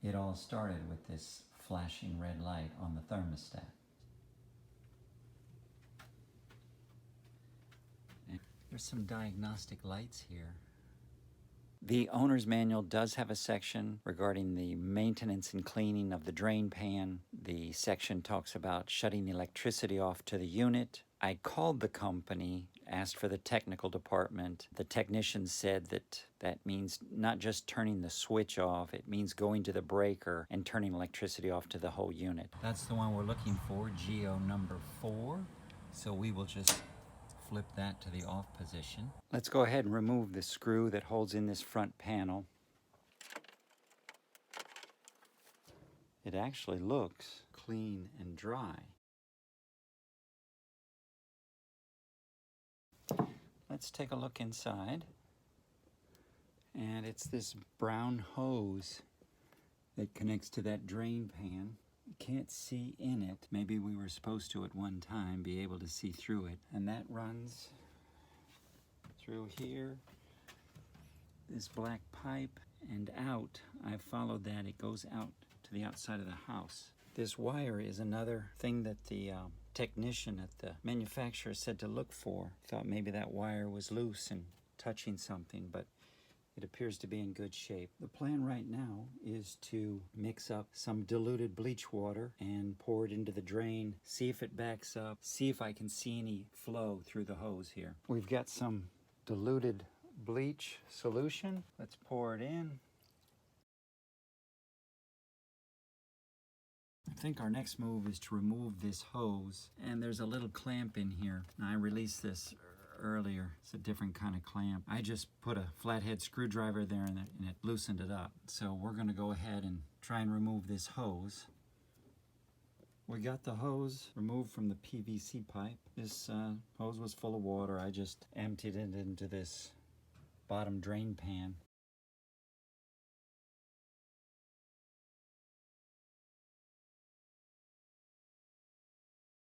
It all started with this flashing red light on the thermostat. And there's some diagnostic lights here. The owner's manual does have a section regarding the maintenance and cleaning of the drain pan. The section talks about shutting the electricity off to the unit. I called the company, asked for the technical department. The technician said that that means not just turning the switch off, it means going to the breaker and turning electricity off to the whole unit. That's the one we're looking for, Geo number 4. So we will just flip that to the off position. Let's go ahead and remove the screw that holds in this front panel. It actually looks clean and dry. Let's take a look inside. And it's this brown hose that connects to that drain pan. You can't see in it. Maybe we were supposed to at one time be able to see through it. And that runs through here, this black pipe, and out. I've followed that. It goes out to the outside of the house. This wire is another thing that the technician at the manufacturer said to look for. Thought maybe that wire was loose and touching something, but it appears to be in good shape. The plan right now is to mix up some diluted bleach water and pour it into the drain, see if it backs up, see if I can see any flow through the hose here. We've got some diluted bleach solution. Let's pour it in. I think our next move is to remove this hose, and there's a little clamp in here. Now, I released this earlier. It's a different kind of clamp. I just put a flathead screwdriver there and it loosened it up. So we're going to go ahead and try and remove this hose. We got the hose removed from the PVC pipe. This hose was full of water. I just emptied it into this bottom drain pan.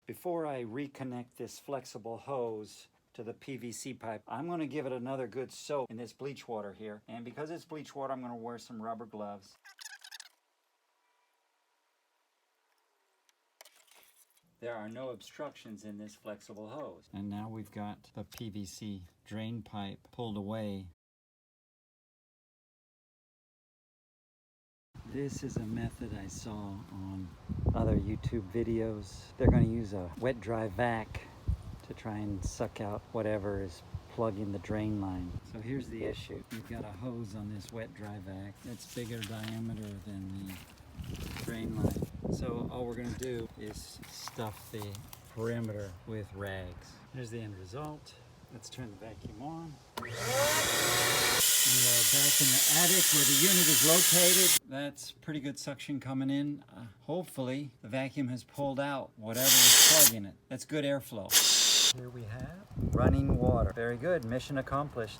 Before I reconnect this flexible hose to the PVC pipe, I'm going to give it another good soak in this bleach water here. And because it's bleach water, I'm going to wear some rubber gloves. There are no obstructions in this flexible hose. And now we've got the PVC drain pipe pulled away. This is a method I saw on other YouTube videos. They're going to use a wet dry vac to try and suck out whatever is plugging the drain line. So here's the issue. You've got a hose on this wet dry vac that's bigger diameter than the drain line. So all we're going to do is stuff the perimeter with rags. Here's the end result. Let's turn the vacuum on. We are back in the attic where the unit is located. That's pretty good suction coming in. Hopefully the vacuum has pulled out whatever is plugging it. That's good airflow. Here we have running water. Very good. Mission accomplished.